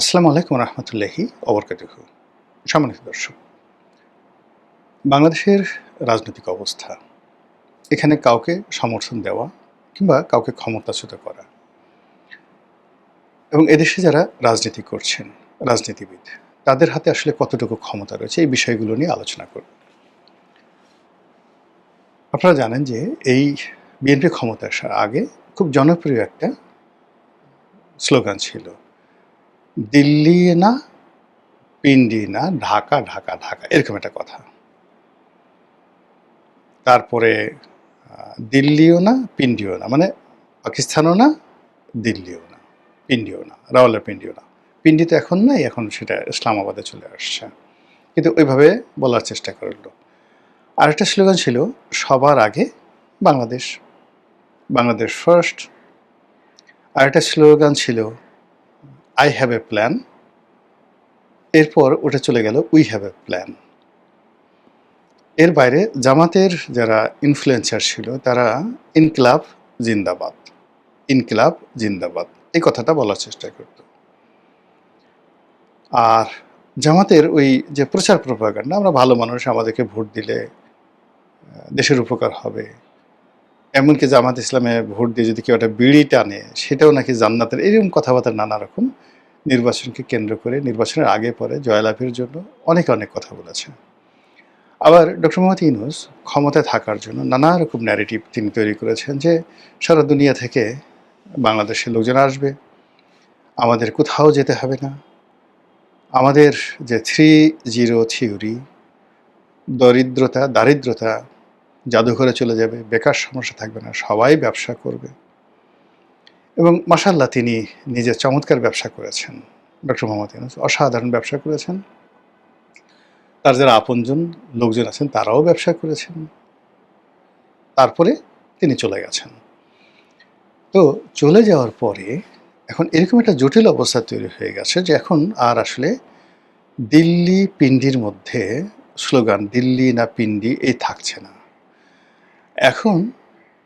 আসসালামু আলাইকুম রহমতুল্লাহি ওবরকাতুহু। সম্মানিত দর্শক, বাংলাদেশের রাজনৈতিক অবস্থা, এখানে কাউকে সমর্থন দেওয়া কিংবা কাউকে ক্ষমতাচ্যুত করা এবং এদেশে যারা রাজনীতি করছেন, রাজনীতিবিদ, তাদের হাতে আসলে কতটুকু ক্ষমতা রয়েছে, এই বিষয়গুলো নিয়ে আলোচনা করব। আপনারা জানেন যে এই বিএনপি ক্ষমতা আসার আগে খুব জনপ্রিয় একটা স্লোগান ছিল, দিল্লি না, পিন্ডি না, ঢাকা ঢাকা ঢাকা, এরকম একটা কথা। তারপরে দিল্লিও না, পিন্ডিও না, মানে পাকিস্তানও না, দিল্লিও না, পিন্ডিও না, রাওয়ালপিন্ডিও না। পিন্ডি তো এখন নাই, এখন সেটা ইসলামাবাদে চলে আসছে, কিন্তু ওইভাবে বলার চেষ্টা করল। আরেকটা স্লোগান ছিল, সবার আগে বাংলাদেশ, বাংলাদেশ ফার্স্ট। আরেকটা স্লোগান ছিল, আই হ্যাভ এ প্ল্যান। এরপর ওটা চলে গেল, উই হ্যাভ এ প্ল্যান। এর বাইরে জামাতের যারা ইনফ্লুয়েন্সার ছিল, তারা ইনকিলাব জিন্দাবাদ, ইনকিলাব জিন্দাবাদ, এই কথাটা বলার চেষ্টা করত। আর জামাতের ওই যে প্রচার প্রপাগান্ডা, আমরা ভালো মানুষ, আমাদেরকে ভোট দিলে দেশের উপকার হবে, এমনকি জামাত ইসলামে ভোট দিয়ে যদি কেউ একটা বিড়ি টানে সেটাও নাকি জান্নাতের, এরকম কথাবার্তা নানা রকম নির্বাচনকে কেন্দ্র করে, নির্বাচনের আগে পরে জয়লাভের জন্য অনেক অনেক কথা বলেছে। আবার ডক্টর মোহাম্মদ ইউনূস ক্ষমতায় থাকার জন্য নানা রকম ন্যারেটিভ তিনি তৈরি করেছেন, যে সারা দুনিয়া থেকে বাংলাদেশের লোকজন আসবে, আমাদের কোথাও যেতে হবে না, আমাদের যে 3-0 থিওরি, দারিদ্রতা জাদুঘরে চলে যাবে, বেকার সমস্যা থাকবে না, সবাই ব্যবসা করবে। এবং মাশাআল্লাহ তিনি নিজে চমৎকার ব্যবসা করেছেন। ডক্টর মোহাম্মদ ইউনূস অসাধারণ ব্যবসা করেছেন, তার যারা আপনজন লোকজন আছেন তারাও ব্যবসা করেছেন। তারপরে তিনি চলে গেছেন। তো চলে যাওয়ার পরে এখন এরকম একটা জটিল অবস্থা তৈরি হয়ে গেছে যে এখন আর আসলে দিল্লি পিন্ডির মধ্যে স্লোগান দিল্লি না পিন্ডি এই থাকছে না। এখন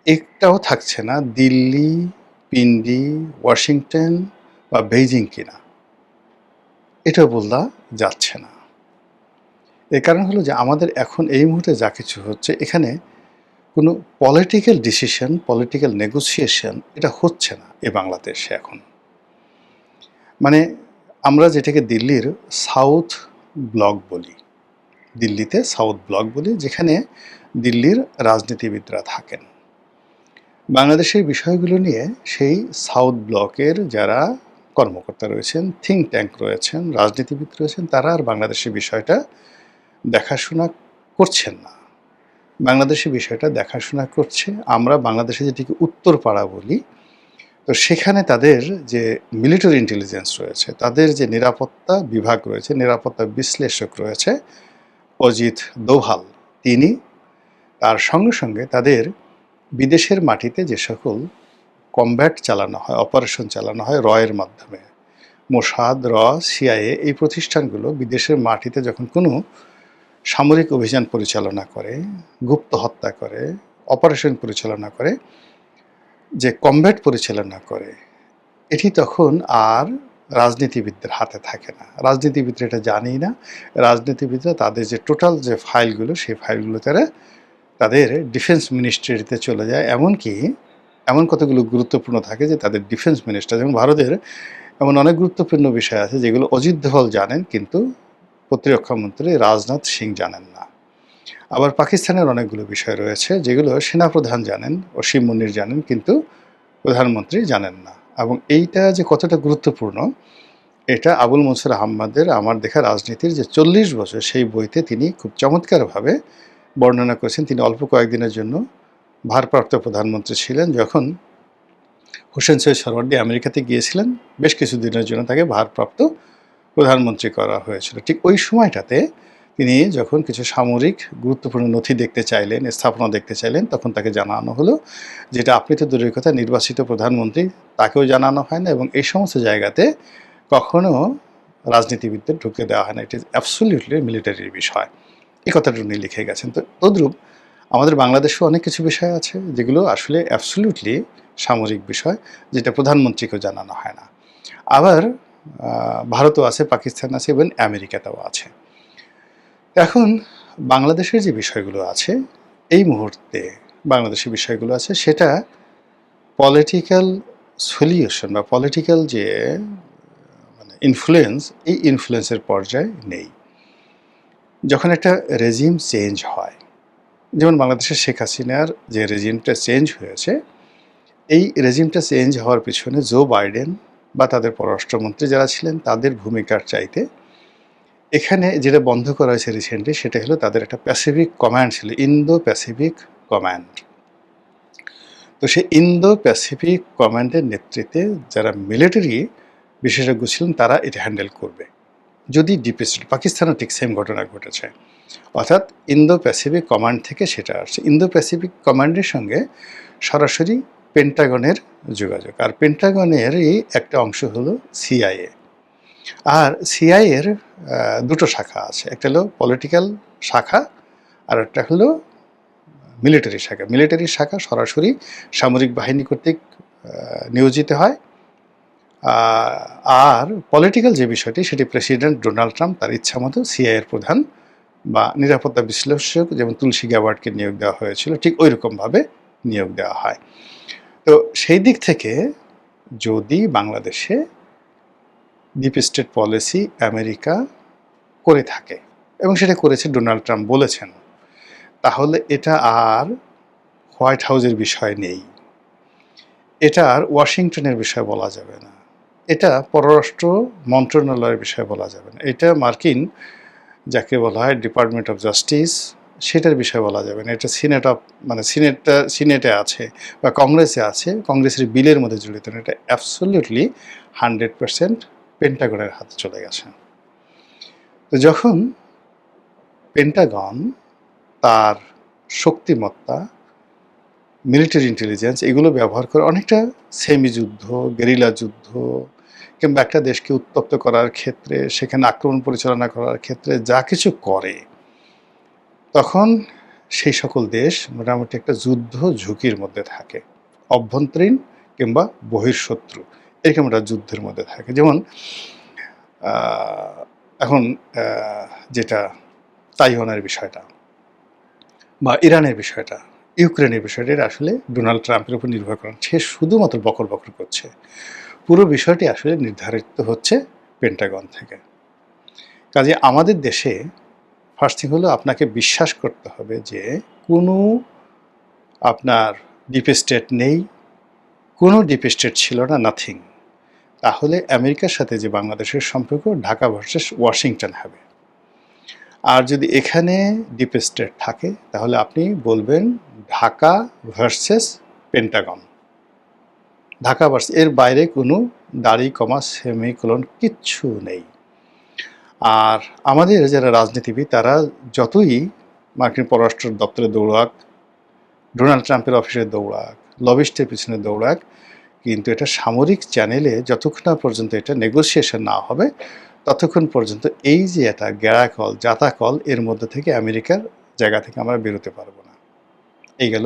একটাও থাকছে না দিল্লি, পিন্ডি, ওয়াশিংটন বা বেইজিং কিনা, এটা বলা যাচ্ছে না। এর কারণ হলো যে আমাদের এখন এই মুহূর্তে যা কিছু হচ্ছে, এখানে কোনো পলিটিক্যাল ডিসিশন, পলিটিক্যাল নেগোসিয়েশন এটা হচ্ছে না এ বাংলাদেশে এখন। মানে আমরা যেটাকে দিল্লির সাউথ ব্লক বলি, দিল্লিতে সাউথ ব্লক বলি, যেখানে দিল্লির রাজনীতিবিদরা থাকেন। বাংলাদেশের বিষয়গুলো নিয়ে সেই সাউথ ব্লকের যারা কর্মকর্তা রয়েছেন, থিঙ্ক ট্যাঙ্ক রয়েছেন, রাজনীতিবিদ রয়েছেন, তারা আর বাংলাদেশের বিষয়টা দেখাশোনা করছেন না। বাংলাদেশের বিষয়টা দেখাশোনা করছে, আমরা বাংলাদেশে যেটিকে উত্তরপাড়া বলি, তো সেখানে তাদের যে মিলিটারি ইন্টেলিজেন্স রয়েছে, তাদের যে নিরাপত্তা বিভাগ রয়েছে, নিরাপত্তা বিশ্লেষক রয়েছে অজিত দোভাল, তিনি তার সঙ্গে সঙ্গে তাদের বিদেশের মাটিতে যে সকল কমব্যাট চালানো হয়, অপারেশন চালানো হয় রয়ের মাধ্যমে, মোসাদ, সিআইএ, এই প্রতিষ্ঠানগুলো বিদেশের মাটিতে যখন কোনো সামরিক অভিযান পরিচালনা করে, গুপ্ত হত্যা করে, অপারেশন পরিচালনা করে, যে কমব্যাট পরিচালনা করে, এটি তখন আর রাজনীতিবিদদের হাতে থাকে না। রাজনীতিবিদরা এটা জানেই না। রাজনীতিবিদরা তাদের যে টোটাল যে ফাইলগুলো, সেই ফাইলগুলো তারা তাদের ডিফেন্স মিনিস্ট্রিতে চলে যায়। এমনকি এমন কতগুলো গুরুত্বপূর্ণ থাকে যে তাদের ডিফেন্স মিনিস্টার, যেমন ভারতের এমন অনেক গুরুত্বপূর্ণ বিষয় আছে যেগুলো অজিত দোভাল জানেন, কিন্তু প্রতিরক্ষামন্ত্রী রাজনাথ সিং জানেন না। আবার পাকিস্তানের অনেকগুলো বিষয় রয়েছে যেগুলো সেনাপ্রধান জানেন, অসীম মুনির জানেন, কিন্তু প্রধানমন্ত্রী জানেন না। এবং এইটা যে কতটা গুরুত্বপূর্ণ, এটা আবুল মনসুর আহমদের আমার দেখা রাজনীতির যে 40 বছর, সেই বইতে তিনি খুব চমৎকারভাবে বর্ণনা করেছেন। তিনি অল্প কয়েকদিনের জন্য ভারপ্রাপ্ত প্রধানমন্ত্রী ছিলেন, যখন হোসেন সৈয়দ সোহরাওয়ার্দী আমেরিকাতে গিয়েছিলেন, বেশ কিছুদিনের জন্য তাকে ভারপ্রাপ্ত প্রধানমন্ত্রী করা হয়েছিল। ঠিক ওই সময়টাতে তিনি যখন কিছু সামরিক গুরুত্বপূর্ণ নথি দেখতে চাইলেন, স্থাপনা দেখতে চাইলেন, তখন তাকে জানানো হলো যেটা আপনি তো দূরের কথা, নির্বাচিত প্রধানমন্ত্রী, তাকেও জানানো হয় না, এবং এই সমস্ত জায়গাতে কখনো রাজনীতিবিদদের ঢুকে দেওয়া হয় না। ইট ইজ অ্যাবসলিউটলি মিলিটারির বিষয়। এই কথাটা উনি লিখে গেছেন। তো তদ্রূপ আমাদের বাংলাদেশেও অনেক কিছু বিষয় আছে যেগুলো আসলে অ্যাবসলিউটলি সামরিক বিষয়, যেটা প্রধানমন্ত্রীকেও জানানো হয় না। আবার ভারতও আছে, পাকিস্তান আছে এবং আমেরিকাতেও আছে। এখন বাংলাদেশের যে বিষয়গুলো আছে এই মুহূর্তে, বাংলাদেশের বিষয়গুলো আছে সেটা পলিটিক্যাল সলিউশন বা পলিটিক্যাল যে মানে ইনফ্লুয়েন্স, এই ইনফ্লুয়েন্সের পর্যায়ে নেই। যখন একটা রেজিম চেঞ্জ হয়, যেমন বাংলাদেশের শেখ হাসিনার যে রেজিমটা চেঞ্জ হয়েছে, এই রেজিমটা চেঞ্জ হওয়ার পিছনে জো বাইডেন বা তাদের পররাষ্ট্রমন্ত্রী যারা ছিলেন তাদের ভূমিকার চাইতে এখানে যেটা বন্ধ করা হয়েছে রিসেন্টলি সেটা হলো তাদের একটা প্যাসিফিক কমান্ড ছিল, ইন্দো প্যাসিফিক কমান্ড। তো সেই ইন্দো প্যাসিফিক কমান্ডের নেতৃত্বে যারা মিলিটারি বিশেষজ্ঞ ছিলেন তারা এটা হ্যান্ডেল করবে। যদি ডিপ স্টেট, পাকিস্তানও ঠিক সেম ঘটনা ঘটেছে, অর্থাৎ ইন্দো প্যাসিফিক কমান্ড থেকে সেটা আসছে। ইন্দো প্যাসিফিক কমান্ডের সঙ্গে সরাসরি পেন্টাগনের যোগাযোগ, আর পেন্টাগনেরই একটা অংশ হলো সিআইএ। আর সিআইএর দুটো শাখা আছে, একটা হলো পলিটিক্যাল শাখা আর একটা হলো মিলিটারি শাখা। মিলিটারি শাখা সরাসরি সামরিক বাহিনী কর্তৃক নিয়োজিত হয়, আর পলিটিক্যাল যে বিষয়টি সেটি প্রেসিডেন্ট ডোনাল্ড ট্রাম্প তার ইচ্ছা মতো সিআইএর প্রধান বা নিরাপত্তা বিশ্লেষক যেমন তুলসী গ্যাবার্ডকে নিয়োগ দেওয়া হয়েছিল ঠিক ওই রকমভাবে নিয়োগ দেওয়া হয়। তো সেই দিক থেকে যদি বাংলাদেশে ডিপ স্টেট পলিসি আমেরিকা করে থাকে এবং সেটা করেছে, ডোনাল্ড ট্রাম্প বলেছেন, তাহলে এটা আর হোয়াইট হাউসের বিষয় নেই, এটা আর ওয়াশিংটনের বিষয় বলা যাবে না, এটা পররাষ্ট্র মন্ত্রণালয়ের বিষয় বলা যাবে না, এটা মার্কিন যাকে বলা হয় ডিপার্টমেন্ট অফ জাস্টিস সেটার বিষয় বলা যাবে না, এটা সিনেটে আছে বা কংগ্রেসে আছে, কংগ্রেসের বিলের মধ্যে জড়িত না, এটা অ্যাবসলিউটলি 100% পেন্টাগনের হাতে চলে গেছে। তো যখন পেন্টাগন তার শক্তিমত্তা, মিলিটারি ইন্টেলিজেন্স এগুলো ব্যবহার করে অনেকটা সেমি যুদ্ধ, গেরিলা যুদ্ধ কিংবা একটা দেশকে উত্তপ্ত করার ক্ষেত্রে, সেখানে আক্রমণ পরিচালনা করার ক্ষেত্রে যা কিছু করে, তখন সেই সকল দেশ মোটামুটি একটা যুদ্ধ ঝুঁকির মধ্যে থাকে, অভ্যন্তরীণ কিংবা বহির্শত্রু এরকম একটা যুদ্ধের মধ্যে থাকে। যেমন এখন যেটা তাইওয়ানের বিষয়টা বা ইরানের বিষয়টা, ইউক্রেনের বিষয়টা, এটা আসলে ডোনাল্ড ট্রাম্পের উপর নির্ভর করে, সে শুধুমাত্র বকর বকর করছে, পুরো বিষয়টি আসলে নির্ধারিত হচ্ছে পেন্টাগন থেকে। কাজে আমাদের দেশে ফার্স্ট থিং হলো আপনাকে বিশ্বাস করতে হবে যে কোনো আপনার ডিপ স্টেট নেই, কোনো ডিপ স্টেট ছিল না, নাথিং। তাহলে আমেরিকার সাথে যে বাংলাদেশের সম্পর্ক ঢাকা ভার্সেস ওয়াশিংটন হবে। আর যদি এখানে ডিপ স্টেট থাকে তাহলে আপনি বলবেন Dhaka versus Pentagon, Dhaka versus, এর বাইরে কোনো দাড়ি কমা সেমিকোলন কিচ্ছু নেই। আর আমাদের যারা রাজনীতিবিদ তারা যতই মার্কিন পররাষ্ট্র দপ্তরে দৌড়াক, ডোনাল্ড ট্রাম্পের অফিসে দৌড়াক, লবিস্টের পিছনে দৌড়াক, কিন্তু এটা সামরিক চ্যানেলে যতক্ষণ না পর্যন্ত এটা নেগোসিয়েশন না হবে ততক্ষণ পর্যন্ত এই যে একটা গেড়াকল জাতাকল এর মধ্যে থেকে আমেরিকার জায়গা থেকে আমরা বেরোতে পারবো না। এই গেল